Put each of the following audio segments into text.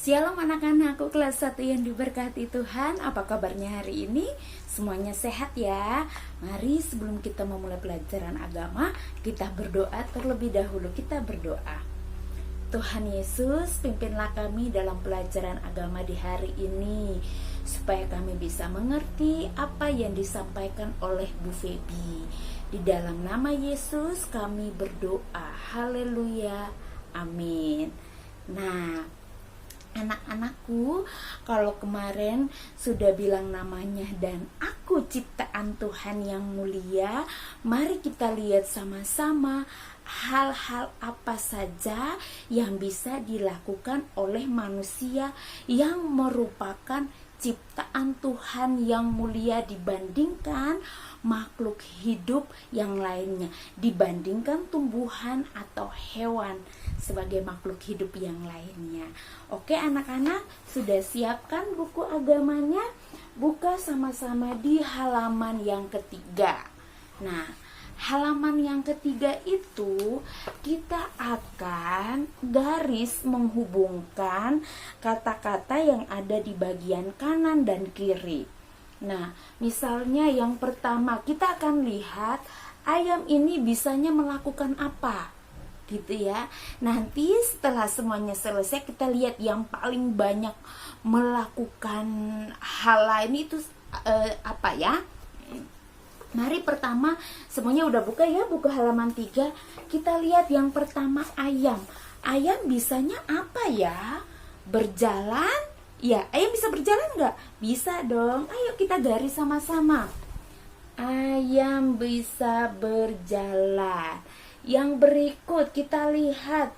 Shalom anak-anakku kelas 1 yang diberkati Tuhan. Apa kabarnya hari ini? Semuanya sehat ya? Mari sebelum kita memulai pelajaran agama, kita berdoa terlebih dahulu. Kita berdoa. Tuhan Yesus, pimpinlah kami dalam pelajaran agama di hari ini, supaya kami bisa mengerti apa yang disampaikan oleh Bu Feby. Di dalam nama Yesus kami berdoa. Haleluya. Amin. Nah, anak-anakku, kalau kemarin sudah bilang namanya dan aku ciptaan Tuhan yang mulia, mari kita lihat sama-sama hal-hal apa saja yang bisa dilakukan oleh manusia yang merupakan ciptaan Tuhan yang mulia dibandingkan makhluk hidup yang lainnya, dibandingkan tumbuhan atau hewan sebagai makhluk hidup yang lainnya. Oke anak-anak, sudah siapkan buku agamanya? Buka sama-sama di halaman yang ketiga. Nah, halaman yang ketiga itu kita akan garis menghubungkan kata-kata yang ada di bagian kanan dan kiri. Nah, misalnya yang pertama kita akan lihat ayam ini bisanya melakukan apa, gitu ya. Nanti setelah semuanya selesai kita lihat yang paling banyak melakukan hal lain itu apa ya. Mari pertama semuanya udah buka ya, buka halaman 3. Kita lihat yang pertama ayam. Ayam bisanya apa ya? Berjalan. Ya, ayam bisa berjalan nggak? Bisa dong. Ayo kita garis sama-sama. Ayam bisa berjalan. Yang berikut kita lihat,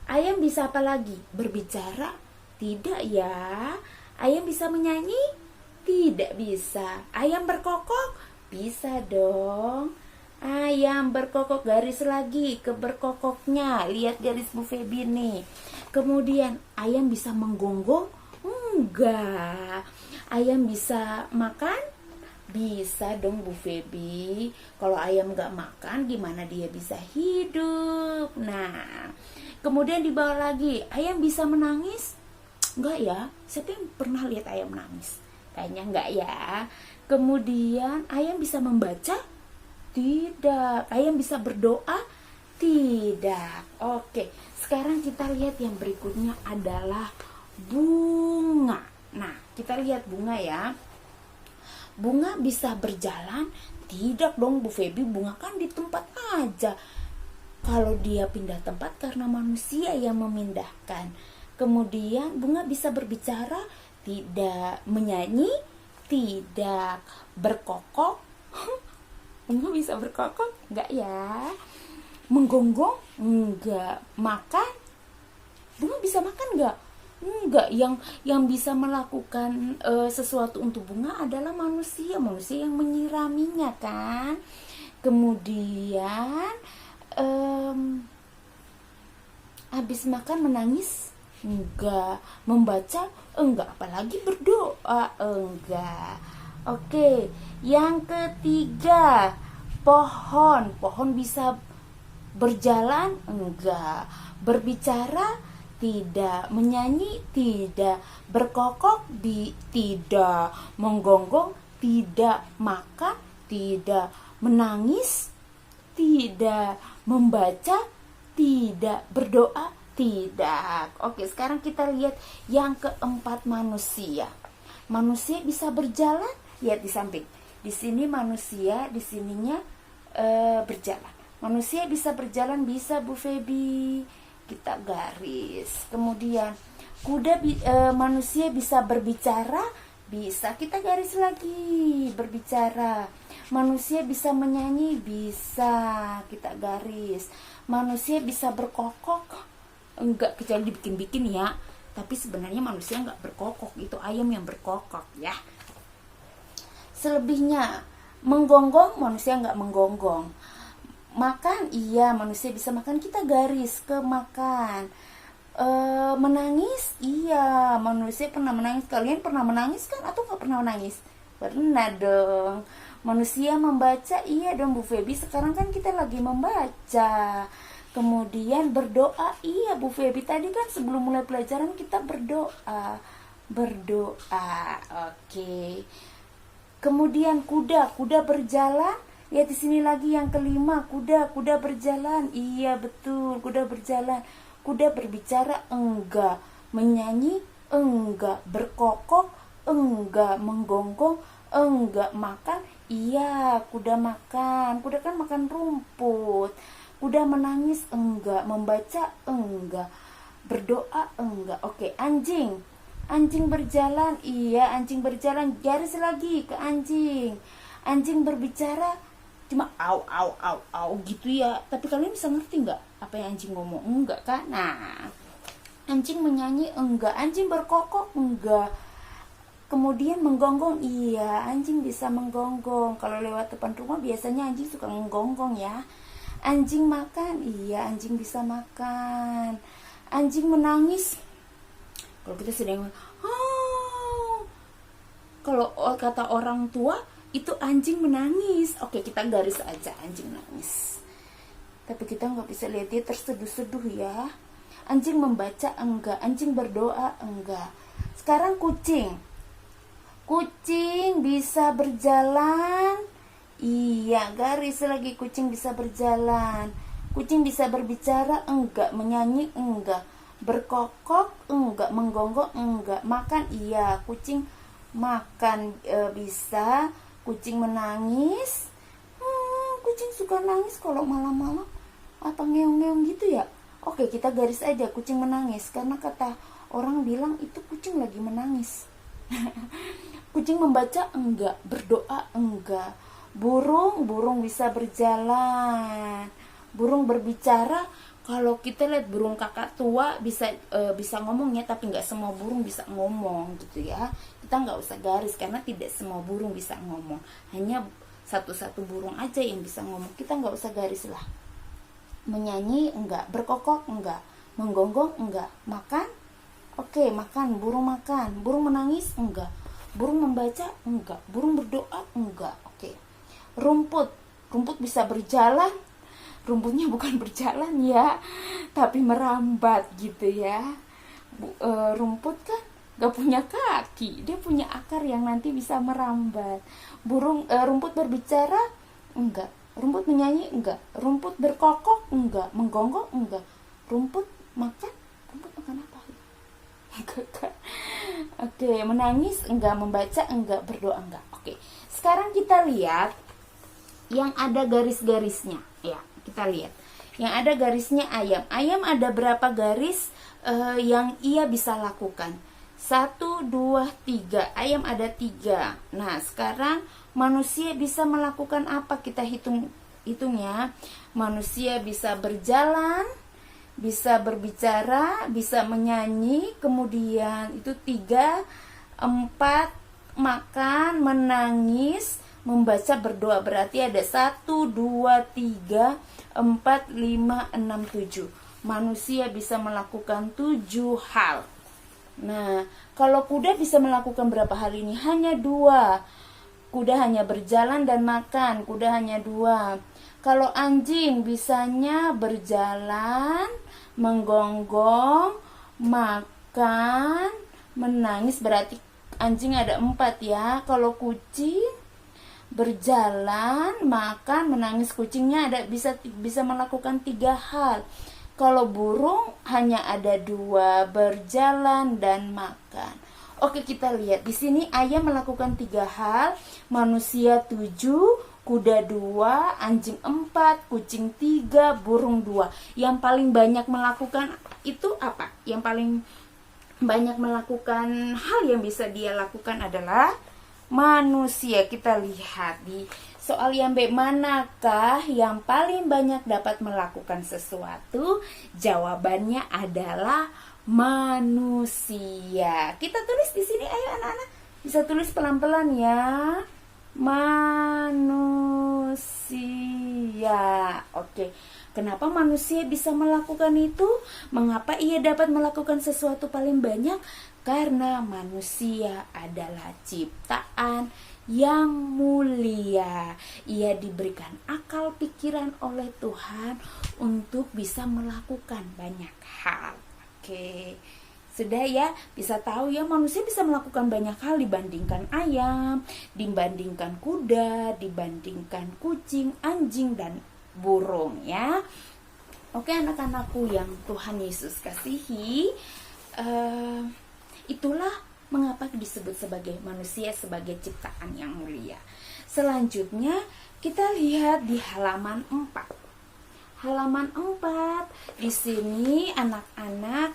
ayam bisa apa lagi? Berbicara? Tidak ya. Ayam bisa menyanyi? Tidak bisa. Ayam berkokok? Bisa dong. Ayam berkokok, garis lagi ke berkokoknya. Lihat garis Bu Feby nih. Kemudian ayam bisa menggonggong? Enggak. Ayam bisa makan? Bisa dong Bu Feby. Kalau ayam gak makan gimana dia bisa hidup? Nah, kemudian di bawah lagi, ayam bisa menangis? Enggak ya. Siapa yang pernah lihat ayam menangis? Kayaknya enggak ya. Kemudian ayam bisa membaca? Tidak. Ayam bisa berdoa? Tidak. Oke, sekarang kita lihat yang berikutnya adalah bunga. Nah, kita lihat bunga ya. Bunga bisa berjalan? Tidak dong Bu Feby, bunga kan di tempat aja. Kalau dia pindah tempat karena manusia yang memindahkan. Kemudian bunga bisa berbicara? Tidak. Menyanyi? Tidak. Berkokok? Bunga bisa berkokok? Enggak ya. Menggonggong? Enggak. Makan? Bunga bisa makan enggak? Enggak. Yang bisa melakukan sesuatu untuk bunga adalah manusia yang menyiraminya kan. Kemudian habis makan menangis? Enggak. Membaca? Enggak. Apalagi berdoa? Enggak. Oke, yang ketiga, pohon. Pohon bisa berjalan? Enggak. Berbicara? Tidak. Menyanyi? Tidak. Berkokok? Tidak. Menggonggong? Tidak. Makan? Tidak. Menangis? Tidak. Membaca? Tidak. Berdoa? Tidak. Oke, sekarang kita lihat yang keempat, manusia. Manusia bisa berjalan? Lihat di samping. Di sini manusia, di sininya berjalan. Manusia bisa berjalan? Bisa Bu Feby. Kita garis. Kemudian manusia bisa berbicara? Bisa. Kita garis lagi. Berbicara. Manusia bisa menyanyi? Bisa. Kita garis. Manusia bisa berkokok? Enggak, kecuali dibikin-bikin ya. Tapi sebenarnya manusia enggak berkokok. Itu ayam yang berkokok ya. Selebihnya, menggonggong? Manusia enggak menggonggong. Makan? Iya, manusia bisa makan. Kita garis ke makan. Menangis? Iya, manusia pernah menangis. Kalian pernah menangis kan atau nggak pernah menangis? Pernah dong. Manusia membaca? Iya dong Bu Feby. Sekarang kan kita lagi membaca. Kemudian berdoa, iya Bu Feby, tadi kan sebelum mulai pelajaran kita berdoa. Oke. Kemudian kuda berjalan. Ya, di sini lagi yang kelima, kuda berjalan. Iya betul, kuda berjalan. Kuda berbicara, enggak. Menyanyi, enggak. Berkokok, enggak. Menggonggong, enggak. Makan, iya, kuda makan. Kuda kan makan rumput. Kuda menangis, enggak. Membaca, enggak. Berdoa, enggak. Oke, anjing. Anjing berjalan, iya, anjing berjalan. Garis lagi ke anjing. Anjing berbicara, cuma au au au au gitu ya. Tapi kalian bisa ngerti nggak apa yang anjing ngomong? Enggak kan? Nah, anjing menyanyi, enggak. Anjing berkokok, enggak. Kemudian menggonggong, iya, anjing bisa menggonggong. Kalau lewat depan rumah biasanya anjing suka menggonggong ya. Anjing makan, iya, anjing bisa makan. Anjing menangis, kalau kita sedang kalau kata orang tua itu anjing menangis. Oke, kita garis aja anjing nangis. Tapi kita nggak bisa lihat dia terseduh-seduh ya. Anjing membaca, enggak. Anjing berdoa, enggak. Sekarang kucing. Kucing bisa berjalan. Iya, garis lagi, kucing bisa berjalan. Kucing bisa berbicara, enggak. Menyanyi, enggak. Berkokok, enggak. Menggonggong, enggak. Makan, iya. Kucing makan, bisa. Kucing menangis. Kucing suka nangis kalau malam-malam. Apa ngeong-ngeong gitu ya? Oke, kita garis aja kucing menangis. Karena kata orang bilang itu kucing lagi menangis. Kucing membaca, enggak. Berdoa, enggak. Burung bisa berjalan. Burung berbicara. Kalau kita lihat burung kakak tua bisa ngomong ya, tapi nggak semua burung bisa ngomong gitu ya. Kita nggak usah garis karena tidak semua burung bisa ngomong. Hanya satu-satu burung aja yang bisa ngomong. Kita nggak usah garis lah. Menyanyi enggak, berkokok enggak, menggonggong enggak, makan, oke, makan, burung makan. Burung menangis enggak, burung membaca enggak, burung berdoa enggak. Oke. Rumput bisa berjalan. Rumputnya bukan berjalan ya, tapi merambat gitu ya. Rumput kan gak punya kaki, dia punya akar yang nanti bisa merambat. Rumput berbicara enggak, rumput menyanyi enggak, rumput berkokok enggak, menggonggong enggak. Rumput makan apa? Enggak. Oke, menangis enggak, membaca enggak, berdoa enggak. Oke, sekarang kita lihat yang ada garis-garisnya ya. Kita lihat yang ada garisnya ayam. Ayam ada berapa garis yang ia bisa lakukan? 1, 2, 3. Ayam ada 3. Nah, sekarang manusia bisa melakukan apa? Kita hitungnya. Manusia bisa berjalan, bisa berbicara, bisa menyanyi. Kemudian itu 3, 4, makan, menangis, membaca, berdoa. Berarti ada 1, 2, 3, 4, 5, 6, 7. Manusia bisa melakukan 7 hal. Nah, kalau kuda bisa melakukan berapa hal ini? Hanya 2. Kuda hanya berjalan dan makan. Kuda hanya 2. Kalau anjing bisanya berjalan, menggonggong, makan, menangis. Berarti anjing ada 4 ya. Kalau kucing berjalan, makan, menangis, kucingnya bisa melakukan 3 hal. Kalau burung hanya ada 2, berjalan dan makan. Oke, kita lihat di sini ayam melakukan 3 hal, manusia 7, kuda 2, anjing 4, kucing 3, burung 2. Yang paling banyak melakukan itu apa? Yang paling banyak melakukan hal yang bisa dia lakukan adalah manusia. Kita lihat di soal yang B, manakah yang paling banyak dapat melakukan sesuatu? Jawabannya adalah manusia. Kita tulis di sini, ayo anak-anak. Bisa tulis pelan-pelan ya. Manusia. Oke. Kenapa manusia bisa melakukan itu? Mengapa ia dapat melakukan sesuatu paling banyak? Karena manusia adalah ciptaan yang mulia. Ia diberikan akal pikiran oleh Tuhan untuk bisa melakukan banyak hal. Oke. Sudah ya, bisa tahu ya, manusia bisa melakukan banyak hal dibandingkan ayam, dibandingkan kuda, dibandingkan kucing, anjing, dan burung ya. Oke anak-anakku yang Tuhan Yesus kasihi, itulah mengapa disebut sebagai manusia, sebagai ciptaan yang mulia. Selanjutnya kita lihat di halaman 4. Halaman 4 di sini anak-anak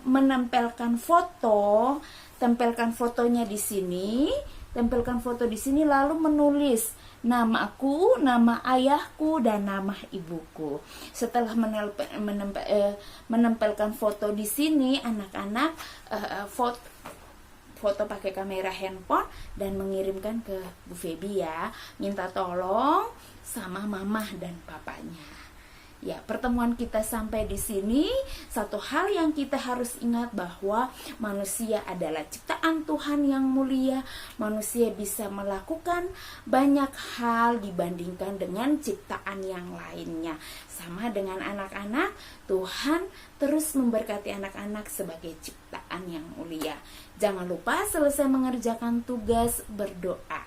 menempelkan foto, tempelkan fotonya di sini, tempelkan foto di sini, lalu menulis namaku, nama ayahku, dan nama ibuku. Setelah menempelkan foto di sini, anak-anak foto pakai kamera handphone dan mengirimkan ke Bu Feby ya. Minta tolong sama mama dan papanya. Ya, pertemuan kita sampai di sini. Satu hal yang kita harus ingat bahwa manusia adalah ciptaan Tuhan yang mulia. Manusia bisa melakukan banyak hal dibandingkan dengan ciptaan yang lainnya. Sama dengan anak-anak, Tuhan terus memberkati anak-anak sebagai ciptaan yang mulia. Jangan lupa selesai mengerjakan tugas berdoa.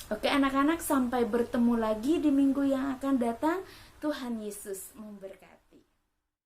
Oke anak-anak, sampai bertemu lagi di minggu yang akan datang. Tuhan Yesus memberkati.